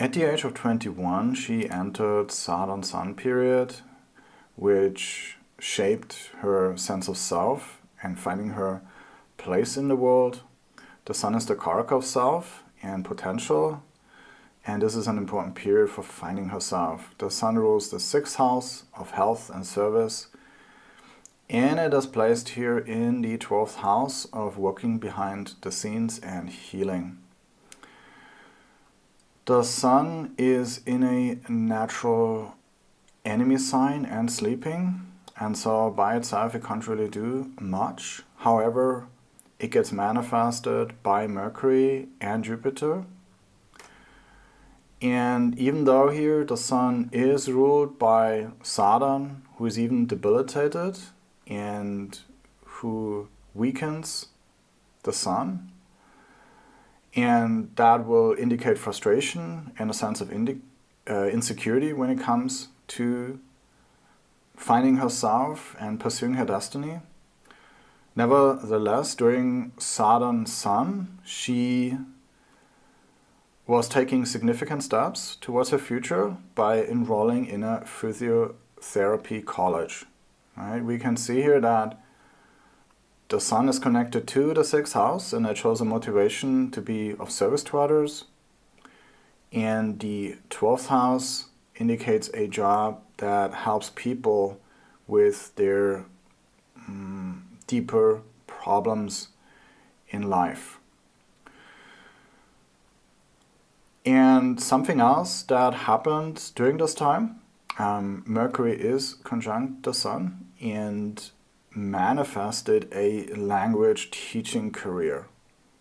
At the age of 21, she entered Saturn-Sun period, which shaped her sense of self and finding her place in the world. The Sun is the Karaka of self and potential, and this is an important period for finding herself. The Sun rules the 6th house of health and service, and it is placed here in the 12th house of working behind the scenes and healing. The Sun is in a natural enemy sign and sleeping, and so by itself it can't really do much. However, it gets manifested by Mercury and Jupiter. And even though here the Sun is ruled by Saturn, who is even debilitated and who weakens the Sun, and that will indicate frustration and a sense of insecurity when it comes to finding herself and pursuing her destiny. Nevertheless, during Saturn-Sun, she was taking significant steps towards her future by enrolling in a physiotherapy college. Right? We can see here that the Sun is connected to the 6th house, and it shows a motivation to be of service to others. And the 12th house indicates a job that helps people with their deeper problems in life. And something else that happened during this time, Mercury is conjunct the Sun and manifested a language teaching career,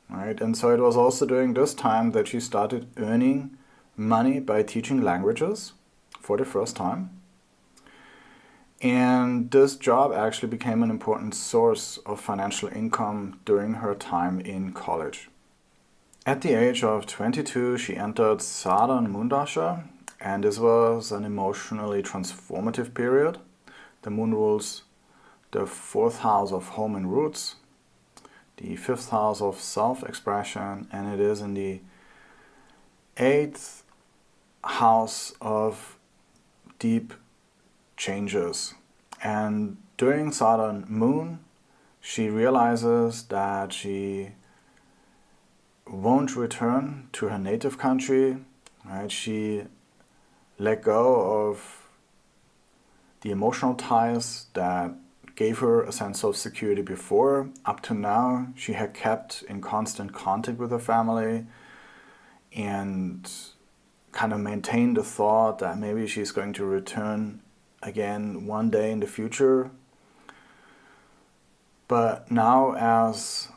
right? And so it was also during this time that she started earning money by teaching languages for the first time. And this job actually became an important source of financial income during her time in college. At the age of 22, she entered Saturn Moon Dasha, and this was an emotionally transformative period. The Moon rules the 4th house of home and roots, the 5th house of self-expression, and it is in the 8th house of deep changes. And during Saturn Moon, she realizes that she won't return to her native country, right? She let go of the emotional ties that gave her a sense of security before. Up to now, she had kept in constant contact with her family and kind of maintained the thought that maybe she's going to return again one day in the future. But now, as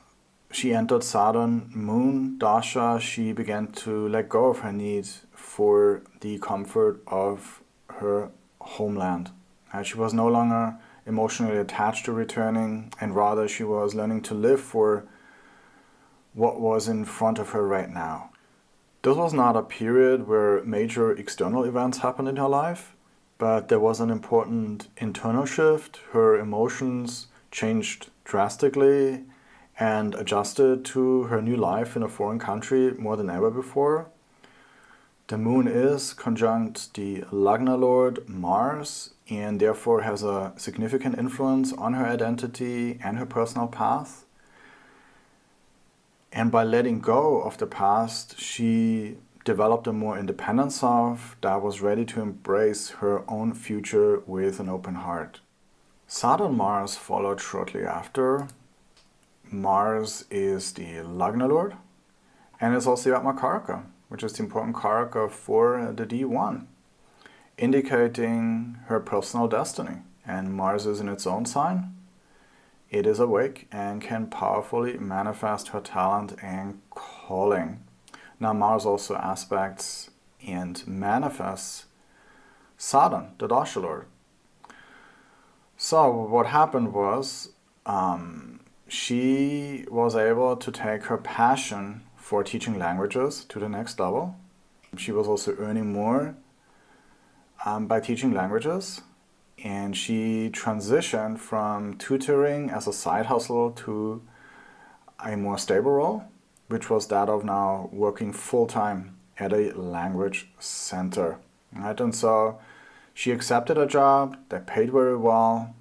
she entered Saturn Moon Dasha, she began to let go of her need for the comfort of her homeland. She was no longer emotionally attached to returning, and rather she was learning to live for what was in front of her right now. This was not a period where major external events happened in her life, but there was an important internal shift. Her emotions changed drastically and adjusted to her new life in a foreign country more than ever before. The Moon is conjunct the Lagna Lord Mars, and therefore has a significant influence on her identity and her personal path. And by letting go of the past, she developed a more independent self that was ready to embrace her own future with an open heart. Saturn Mars followed shortly after. Mars is the Lagna Lord, and is also the Atma Karaka, which is the important Karaka for the D1, indicating her personal destiny. And Mars is in its own sign. It is awake and can powerfully manifest her talent and calling. Now Mars also aspects and manifests Saturn, the Dasha Lord. So what happened was she was able to take her passion for teaching languages to the next level. She was also earning more by teaching languages, and she transitioned from tutoring as a side hustle to a more stable role, which was that of now working full-time at a language center. Right? And so she accepted a job that paid very well,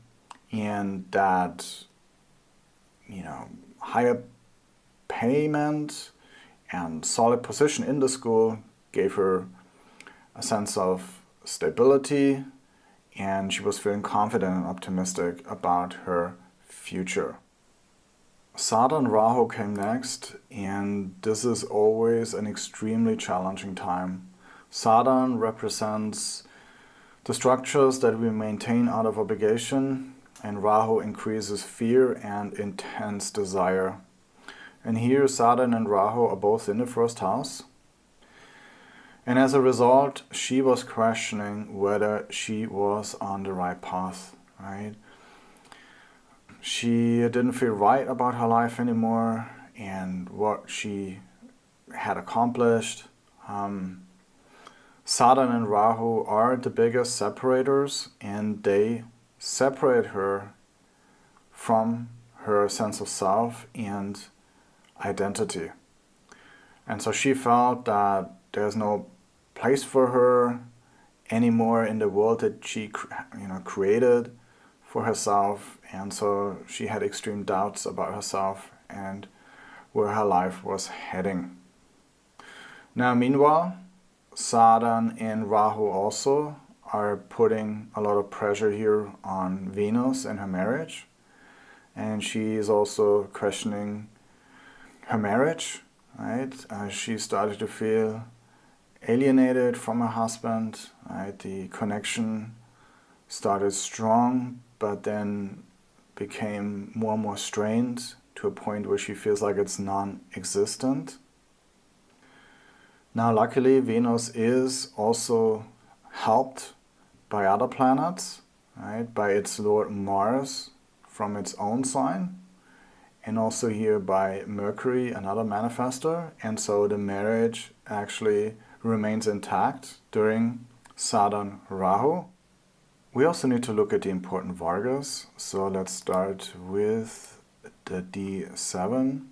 and that, higher payment and solid position in the school gave her a sense of stability, and she was feeling confident and optimistic about her future. Saturn Rahu came next, and this is always an extremely challenging time. Saturn represents the structures that we maintain out of obligation, and Rahu increases fear and intense desire. And here Saturn and Rahu are both in the first house. And as a result, she was questioning whether she was on the right path, right? She didn't feel right about her life anymore and what she had accomplished. Saturn and Rahu are the biggest separators, and they separate her from her sense of self and identity. And so she felt that there's no place for her anymore in the world that she created for herself, and so she had extreme doubts about herself and where her life was heading. Now meanwhile, Saturn and Rahu also are putting a lot of pressure here on Venus and her marriage, and she is also questioning her marriage, right? She started to feel alienated from her husband, right? The connection started strong, but then became more and more strained to a point where she feels like it's non-existent. Now luckily Venus is also helped by other planets, right? By its lord Mars from its own sign, and also here by Mercury, another manifestor, and so the marriage actually remains intact during Saturn Rahu. We also need to look at the important Vargas, so let's start with the D7.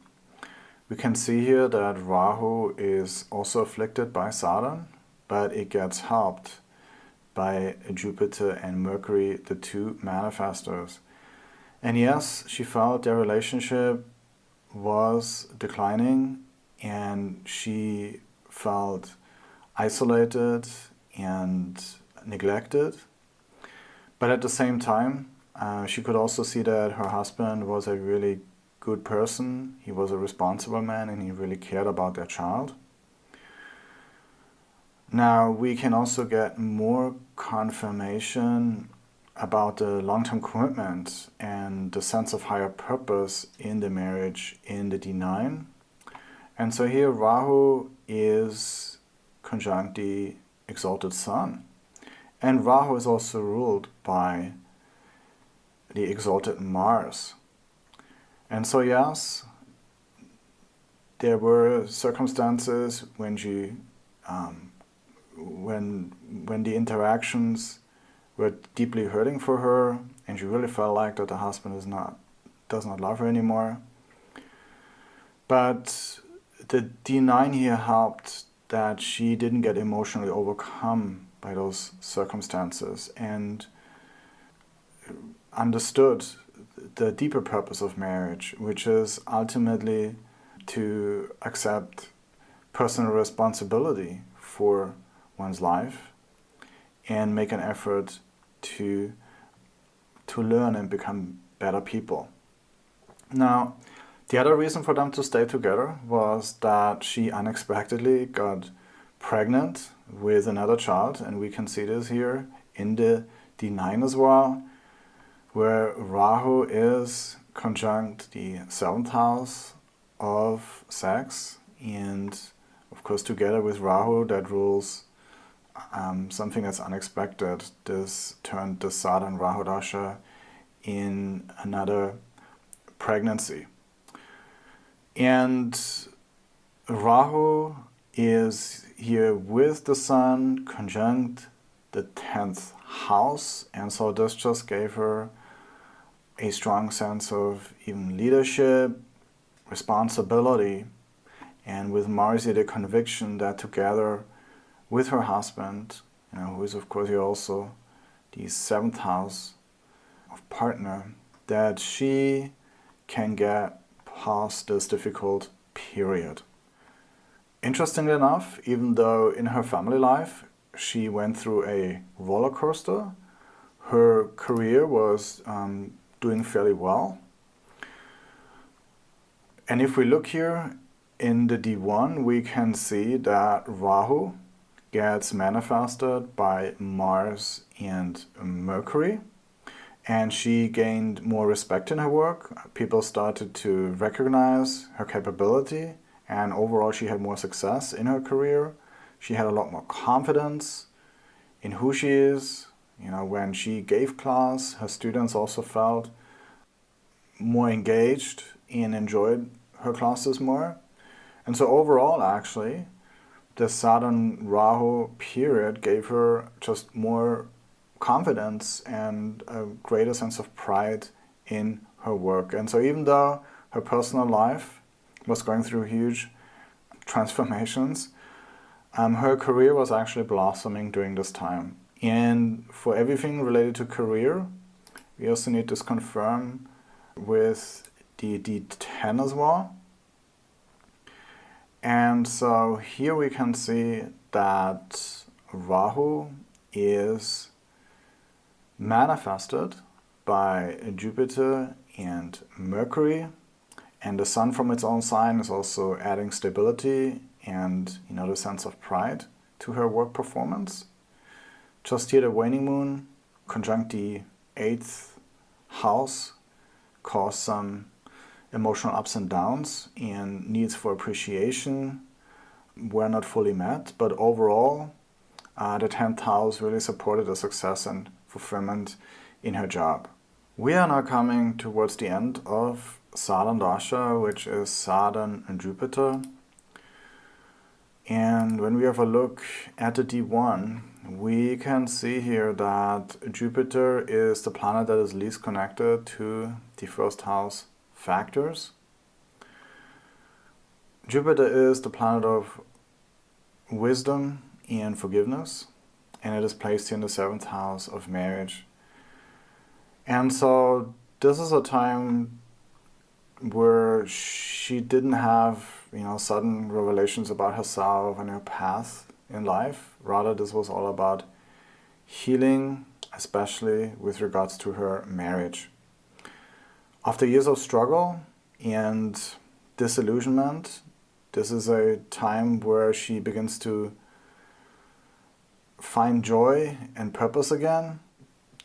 We can see here that Rahu is also afflicted by Saturn, but it gets helped by Jupiter and Mercury, the two manifestors. And yes, she felt their relationship was declining, and she felt isolated and neglected. But at the same time, she could also see that her husband was a really good person. He was a responsible man, and he really cared about their child. Now we can also get more confirmation about the long-term commitment and the sense of higher purpose in the marriage in the D9. And so here Rahu is conjunct the exalted sun. And Rahu is also ruled by the exalted Mars. And so yes, there were circumstances when when the interactions were deeply hurting for her, and she really felt like that the husband does not love her anymore. But the D9 here helped that she didn't get emotionally overcome by those circumstances and understood the deeper purpose of marriage, which is ultimately to accept personal responsibility for one's life and make an effort to learn and become better people. Now, the other reason for them to stay together was that she unexpectedly got pregnant with another child, and we can see this here in the D9 as well, where Rahu is conjunct the 7th house of sex, and of course together with Rahu that rules something that's unexpected. This turned the Saturn Rahu Dasha in another pregnancy. And Rahu is here with the Sun conjunct the 10th house, and so this just gave her a strong sense of even leadership, responsibility, and with Marcy the conviction that together with her husband, who is of course here also the 7th house of partner, that she can get past this difficult period. Interestingly enough, even though in her family life she went through a roller coaster, her career was doing fairly well. And if we look here in the D1, we can see that Rahu gets manifested by Mars and Mercury, and she gained more respect in her work. People started to recognize her capability, and overall she had more success in her career. She had a lot more confidence in who she is. When she gave class, her students also felt more engaged and enjoyed her classes more. And so overall, actually, the Saturn-Rahu period gave her just more confidence and a greater sense of pride in her work. And so even though her personal life was going through huge transformations, her career was actually blossoming during this time. And for everything related to career, we also need to confirm with the D10 as well. And so here we can see that Rahu is manifested by Jupiter and Mercury, and the Sun from its own sign is also adding stability and the sense of pride to her work performance. Just here the waning moon conjunct the 8th house caused some emotional ups and downs, and needs for appreciation were not fully met, but overall the 10th house really supported the success and fulfillment in her job. We are now coming towards the end of Saturn Dasha, which is Saturn and Jupiter. And when we have a look at the D1, we can see here that Jupiter is the planet that is least connected to the 1st house factors. Jupiter is the planet of wisdom and forgiveness, and it is placed here in the 7th house of marriage. And so this is a time where she didn't have sudden revelations about herself and her path in life. Rather, this was all about healing, especially with regards to her marriage. After years of struggle and disillusionment, this is a time where she begins to find joy and purpose again.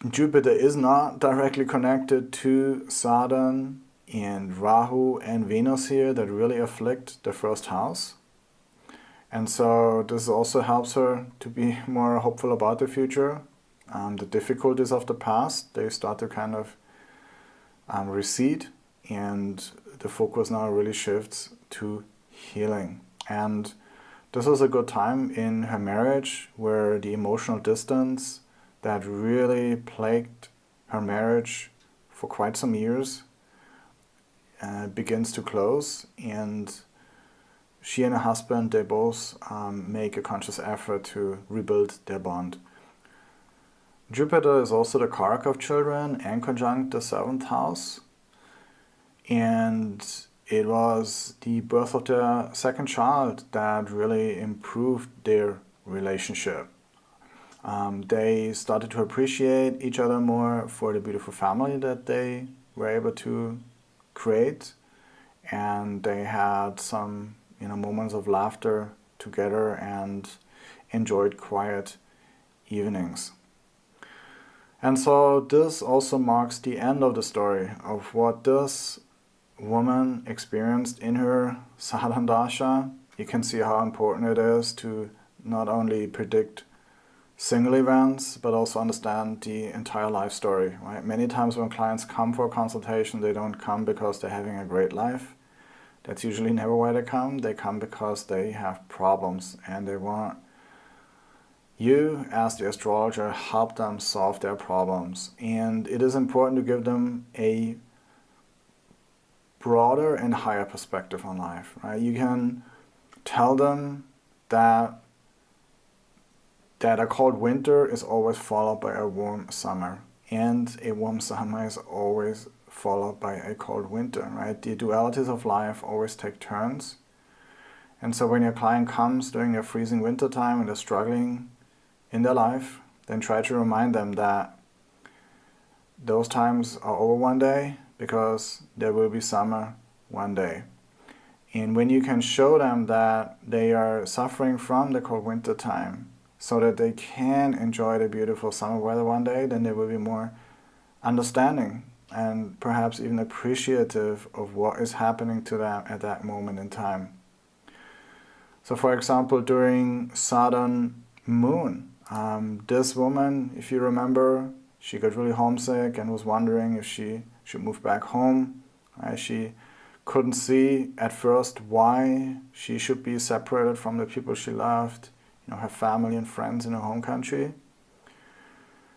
Jupiter is not directly connected to Saturn and Rahu and Venus here that really afflict the 1st house. And so this also helps her to be more hopeful about the future. The difficulties of the past, they start to kind of recede, and the focus now really shifts to healing. And this was a good time in her marriage where the emotional distance that really plagued her marriage for quite some years begins to close, and she and her husband, they both make a conscious effort to rebuild their bond. Jupiter is also the Karaka of children and conjunct the 7th house, and it was the birth of their 2nd child that really improved their relationship. They started to appreciate each other more for the beautiful family that they were able to create, and they had some moments of laughter together and enjoyed quiet evenings. And so this also marks the end of the story of what this woman experienced in her Saturn Dasha. You can see how important it is to not only predict single events, but also understand the entire life story. Right? Many times when clients come for a consultation, they don't come because they're having a great life. That's usually never why they come. They come because they have problems, and they want you, as the astrologer, help them solve their problems. And it is important to give them a broader and higher perspective on life. Right? You can tell them that a cold winter is always followed by a warm summer, and a warm summer is always followed by a cold winter, right? The dualities of life always take turns. And so when your client comes during a freezing winter time and they're struggling in their life, then try to remind them that those times are over one day, because there will be summer one day. And when you can show them that they are suffering from the cold winter time so that they can enjoy the beautiful summer weather one day, then they will be more understanding and perhaps even appreciative of what is happening to them at that moment in time. So for example, during Southern Moon, this woman, if you remember, she got really homesick and was wondering if she should move back home. She couldn't see at first why she should be separated from the people she loved, her family and friends in her home country.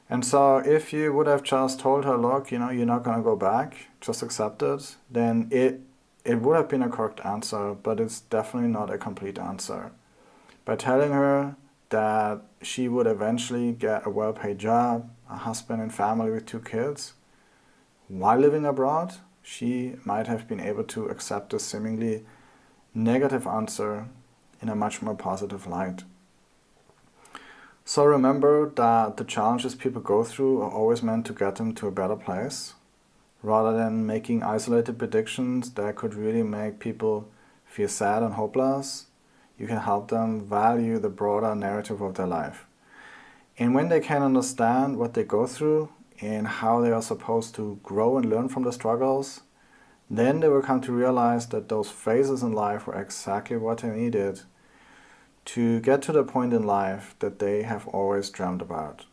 And so if you would have just told her, look, you're not going to go back, just accept it, then it would have been a correct answer, but it's definitely not a complete answer. By telling her that she would eventually get a well-paid job, a husband and family with 2 kids, while living abroad, she might have been able to accept a seemingly negative answer in a much more positive light. So remember that the challenges people go through are always meant to get them to a better place, rather than making isolated predictions that could really make people feel sad and hopeless. You can help them value the broader narrative of their life. And when they can understand what they go through and how they are supposed to grow and learn from the struggles, then they will come to realize that those phases in life were exactly what they needed to get to the point in life that they have always dreamed about.